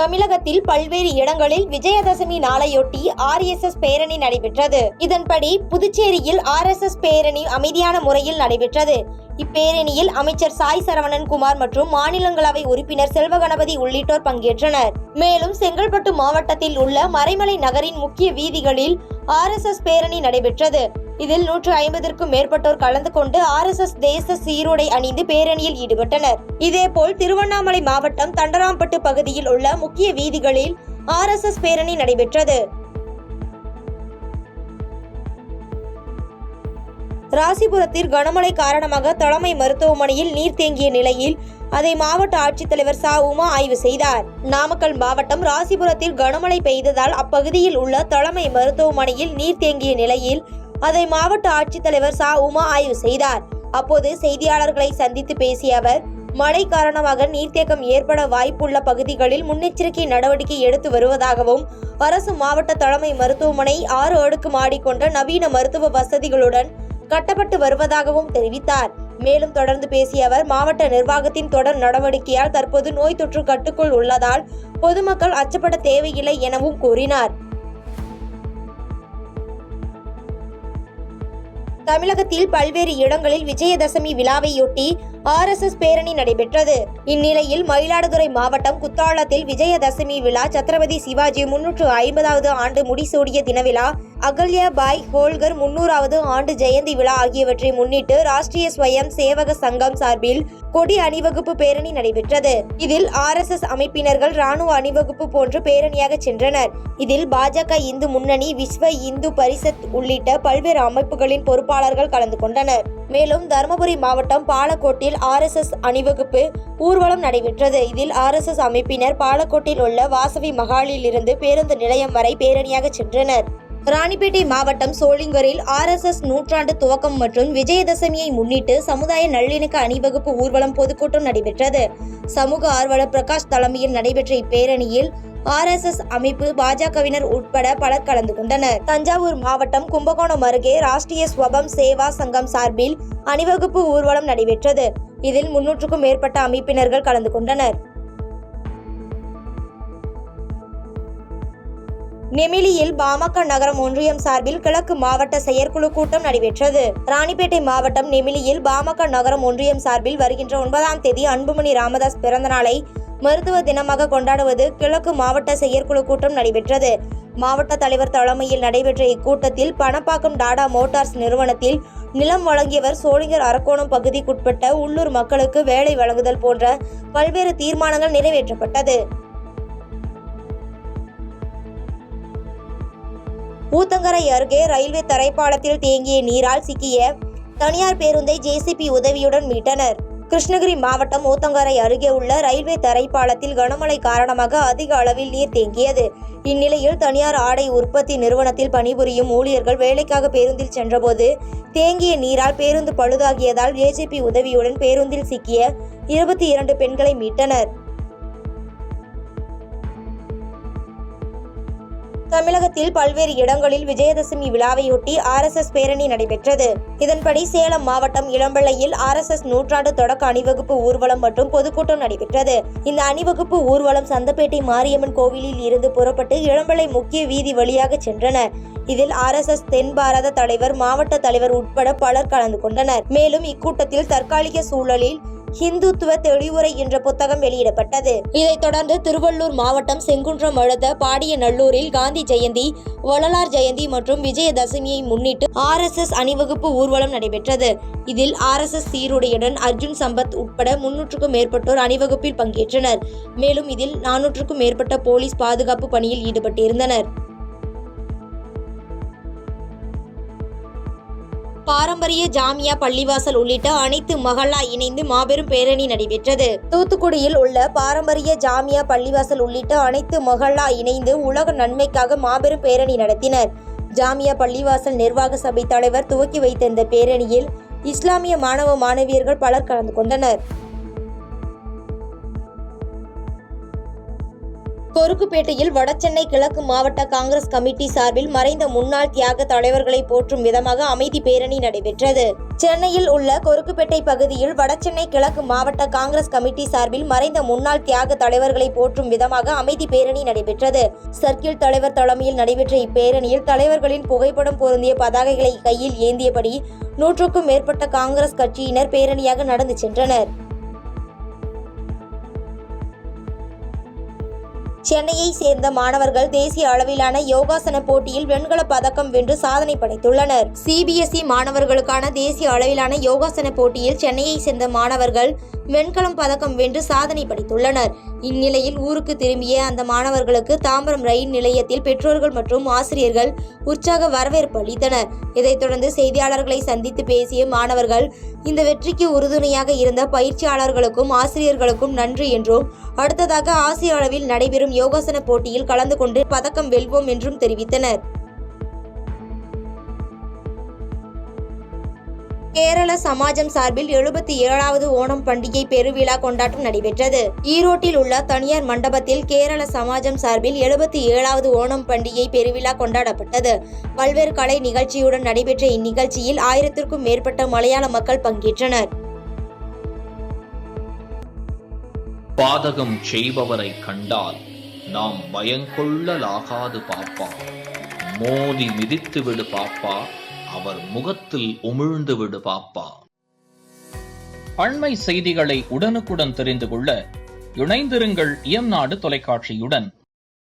தமிழகத்தில் பல்வேறு இடங்களில் விஜயதசமி நாளையொட்டி RSS பேரணி நடைபெற்றது. இதன்படி புதுச்சேரியில் RSS பேரணி அமைதியான முறையில் நடைபெற்றது. இப்பேரணியில் அமைச்சர் சாய் சரவணன் குமார் மற்றும் மாநிலங்களவை உறுப்பினர் செல்வகணபதி உள்ளிட்டோர் பங்கேற்றனர். மேலும் செங்கல்பட்டு மாவட்டத்தில் உள்ள மறைமலை நகரின் முக்கிய வீதிகளில் RSS பேரணி நடைபெற்றது. இதில் 150க்கும் மேற்பட்டோர் கலந்து கொண்டு RSS தேச சீருடை அணிந்து பேரணியில் ஈடுபட்டனர். இதேபோல் திருவண்ணாமலை மாவட்டம் தண்டராம்பட்டு பகுதியில் உள்ள முக்கிய வீதிகளில் RSS பேரணி நடைபெற்றது. ராசிபுரத்தில் கனமழை காரணமாக தலைமை மருத்துவமனையில் நீர் தேங்கிய நிலையில் அதை மாவட்ட ஆட்சித்தலைவர் ச. உமா ஆய்வு செய்தார். நாமக்கல் மாவட்டம் ராசிபுரத்தில் கனமழை பெய்ததால் அப்பகுதியில் உள்ள தலைமை மருத்துவமனையில் நீர் தேங்கிய நிலையில் அதை மாவட்ட ஆட்சித்தலைவர் ச. உமா ஆய்வு செய்தார். அப்போது செய்தியாளர்களை சந்தித்து பேசிய அவர், மழை காரணமாக நீர்த்தேக்கம் ஏற்பட வாய்ப்புள்ள பகுதிகளில் முன்னெச்சரிக்கை நடவடிக்கை எடுத்து வருவதாகவும், அரசு மாவட்ட தலைமை மருத்துவமனை 6 அடுக்கு மாடி கொண்ட நவீன மருத்துவ வசதிகளுடன் கட்டப்பட்டு வருவதாகவும் தெரிவித்தார். மேலும் தொடர்ந்து பேசிய அவர், மாவட்ட நிர்வாகத்தின் தொடர் நடவடிக்கையால் தற்போது நோய் தொற்று கட்டுக்குள் உள்ளதால் பொதுமக்கள் அச்சப்பட தேவையில்லை எனவும் கூறினார். தமிழகத்தில் பல்வேறு இடங்களில் விஜயதசமி விழாவையொட்டி RSS பேரணி நடைபெற்றது. இந்நிலையில் மயிலாடுதுறை மாவட்டம் குத்தாலத்தில் விஜயதசமி விழா, சத்ரபதி சிவாஜி 350வது ஆண்டு முடிசூடிய தினவிழா, அகல்யா பாய் ஹோல்கர் 300வது ஆண்டு ஜெயந்தி விழா ஆகியவற்றை முன்னிட்டு ராஷ்டிரிய ஸ்வயம் சேவக சங்கம் சார்பில் கொடி அணிவகுப்பு பேரணி நடைபெற்றது. இதில் RSS அமைப்பினர்கள் ராணுவ அணிவகுப்பு போன்று பேரணியாக சென்றனர். இதில் பாஜக, இந்து முன்னணி, விஸ்வ இந்து பரிஷத் உள்ளிட்ட பல்வேறு அமைப்புகளின் பொறுப்பாளர்கள் கலந்து கொண்டனர். மேலும் தருமபுரி மாவட்டம் பாலக்கோட்டில் RSS அணிவகுப்பு ஊர்வலம் நடைபெற்றது. இதில் RSS அமைப்பினர் பாலக்கோட்டில் உள்ள வாசவி மகாலில் இருந்து பேருந்து நிலையம் வரை பேரணியாக சென்றனர். ராணிப்பேட்டை மாவட்டம் சோளிங்கரில் RSS நூற்றாண்டு துவக்கம் மற்றும் விஜயதசமியை முன்னிட்டு சமுதாய நல்லிணக்க அணிவகுப்பு ஊர்வலம் பொதுக்கூட்டம் நடைபெற்றது. சமூக ஆர்வலர் பிரகாஷ் தலைமையில் நடைபெற்ற இப்பேரணியில் RSS அமைப்பு, பாஜகவினர் உட்பட பலர் கலந்து கொண்டனர். தஞ்சாவூர் மாவட்டம் கும்பகோணம் அருகே ராஷ்டிரிய ஸ்வயம் சேவா சங்கம் சார்பில் அணிவகுப்பு ஊர்வலம் நடைபெற்றது. இதில் 300க்கும் மேற்பட்ட அமைப்பினர்கள் கலந்து கொண்டனர். நெமிலியில் பாமக நகரம் ஒன்றியம் சார்பில் கிழக்கு மாவட்ட செயற்குழு கூட்டம் நடைபெற்றது. ராணிப்பேட்டை மாவட்டம் நெமிலியில் பாமக நகரம் ஒன்றியம் சார்பில் வருகின்ற 9ஆம் தேதி அன்புமணி ராமதாஸ் பிறந்த நாளை மருத்துவ தினமாக கொண்டாடுவது கிழக்கு மாவட்ட செயற்குழு கூட்டம் நடைபெற்றது. மாவட்ட தலைவர் தலைமையில் நடைபெற்ற இக்கூட்டத்தில் பணப்பாக்கம் டாடா மோட்டார்ஸ் நிறுவனத்தில் நிலம் வழங்கியவர், சோளிங்கர் அரக்கோணம் பகுதிக்குட்பட்ட உள்ளூர் மக்களுக்கு வேலை வழங்குதல் போன்ற பல்வேறு தீர்மானங்கள் நிறைவேற்றப்பட்டது. ஊத்தங்கரை அருகே ரயில்வே தரைப்பாலத்தில் தேங்கிய நீரால் சிக்கிய தனியார் பேருந்தை JCB உதவியுடன் மீட்டனர். கிருஷ்ணகிரி மாவட்டம் ஊத்தங்கரை அருகே உள்ள ரயில்வே தரைப்பாலத்தில் கனமழை காரணமாக அதிக அளவில் நீர் தேங்கியது. இந்நிலையில் தனியார் ஆடை உற்பத்தி நிறுவனத்தில் பணிபுரியும் ஊழியர்கள் வேலைக்காக பேருந்தில் சென்றபோது தேங்கிய நீரால் பேருந்து பழுதாகியதால் JCB உதவியுடன் பேருந்தில் சிக்கிய 22 பெண்களை மீட்டனர். தமிழகத்தில் பல்வேறு இடங்களில் விஜயதசமி விழாவையொட்டி RSS பேரணி நடைபெற்றது. இதன்படி சேலம் மாவட்டம் இளம்பிள்ளையில் RSS நூற்றாண்டு தொடக்க அணிவகுப்பு ஊர்வலம் மற்றும் பொதுக்கூட்டம் நடைபெற்றது. இந்த அணிவகுப்பு ஊர்வலம் சந்தப்பேட்டை மாரியம்மன் கோவிலில் இருந்து புறப்பட்டு இளம்பிள்ளை முக்கிய வீதி வழியாக சென்றனர். இதில் RSS தென் பாரத தலைவர், மாவட்ட தலைவர் உட்பட பலர் கலந்து கொண்டனர். மேலும் இக்கூட்டத்தில் தற்காலிக சூழலில் ஹிந்துத்துவ தெளிவுரை என்ற புத்தகம் வெளியிடப்பட்டது. இதைத் தொடர்ந்து திருவள்ளூர் மாவட்டம் செங்குன்றம் அடுத்த பாடியநல்லூரில் காந்தி ஜெயந்தி, வள்ளலார் ஜெயந்தி மற்றும் விஜயதசமியை முன்னிட்டு RSS அணிவகுப்பு ஊர்வலம் நடைபெற்றது. இதில் RSS சீருடையுடன் அர்ஜுன் சம்பத் உட்பட 300க்கும் மேற்பட்டோர் அணிவகுப்பில் பங்கேற்றனர். மேலும் இதில் 400க்கும் மேற்பட்ட போலீஸ் பாதுகாப்பு பணியில் ஈடுபட்டிருந்தனர். பாரம்பரிய ஜாமியா பள்ளிவாசல் உள்ளிட்ட அனைத்து மஹல்லா இணைந்து மாபெரும் பேரணி நடைபெற்றது. தூத்துக்குடியில் உள்ள பாரம்பரிய ஜாமியா பள்ளிவாசல் உள்ளிட்ட அனைத்து மஹல்லா இணைந்து உலக நன்மைக்காக மாபெரும் பேரணி நடத்தினர். ஜாமியா பள்ளிவாசல் நிர்வாக சபை தலைவர் துவக்கி வைத்த இந்த பேரணியில் இஸ்லாமிய மாணவ மாணவியர்கள் பலர் கலந்து கொண்டனர். கொருக்குப்பேட்டையில் வடசென்னை கிழக்கு மாவட்ட காங்கிரஸ் கமிட்டி சார்பில் மறைந்த முன்னாள் தியாக தலைவர்களை போற்றும் விதமாக அமைதி பேரணி நடைபெற்றது. சென்னையில் உள்ள கொருக்குப்பேட்டை பகுதியில் வடசென்னை கிழக்கு மாவட்ட காங்கிரஸ் கமிட்டி சார்பில் மறைந்த முன்னாள் தியாக தலைவர்களை போற்றும் விதமாக அமைதி பேரணி நடைபெற்றது. சர்க்கிள் தலைவர் தலைமையில் நடைபெற்ற இப்பேரணியில் தலைவர்களின் புகைப்படம் பொருந்திய பதாகைகளை கையில் ஏந்தியபடி 100க்கும் மேற்பட்ட காங்கிரஸ் கட்சியினர் பேரணியாக நடந்து சென்றனர். சென்னையை சேர்ந்த மாணவர்கள் தேசிய அளவிலான யோகாசன போட்டியில் வெண்கல பதக்கம் வென்று சாதனை படைத்துள்ளனர். CBSE மாணவர்களுக்கான தேசிய அளவிலான யோகாசன போட்டியில் சென்னையை சேர்ந்த மாணவர்கள் வெண்கலம் பதக்கம் வென்று சாதனை படைத்துள்ளனர். இந்நிலையில் ஊருக்கு திரும்பிய அந்த மாணவர்களுக்கு தாம்பரம் ரயில் நிலையத்தில் பெற்றோர்கள் மற்றும் ஆசிரியர்கள் உற்சாக வரவேற்பு அளித்தனர். இதைத் தொடர்ந்து செய்தியாளர்களை சந்தித்து பேசிய மாணவர்கள் இந்த வெற்றிக்கு உறுதுணையாக இருந்த பயிற்சியாளர்களுக்கும் ஆசிரியர்களுக்கும் நன்றி என்றும், அடுத்ததாக ஆசிய அளவில் நடைபெறும் யோகாசன போட்டியில் கலந்து கொண்டு பதக்கம் வெல்வோம் என்றும் தெரிவித்தனர். கேரள சமாஜம் சார்பில் 77வது ஓணம் பண்டிகை பெருவிழா கொண்டாட்டம் நடைபெற்றது. ஈரோட்டில் உள்ள தனியார் மண்டபத்தில் கேரள சமாஜம் சார்பில் 77வது ஓணம் பண்டிகை பெருவிழா கொண்டாடப்பட்டது. பல்வேறு கலை நிகழ்ச்சியுடன் நடைபெற்ற இந்நிகழ்ச்சியில் 1000க்கும் மேற்பட்ட மலையாள மக்கள் பங்கேற்றனர். பாதகம் செய்பவரை கண்டால் நாம் பயங்கொள்ளலாகாது பாப்பா, மோதி மிதித்து விடு பாப்பா, அவர் முகத்தில் உமிழ்ந்து விடு பாப்பா. அண்மை செய்திகளை உடனுக்குடன் தெரிந்து கொள்ள இணைந்திருங்கள் இயம்நாடு தொலைக்காட்சியுடன்.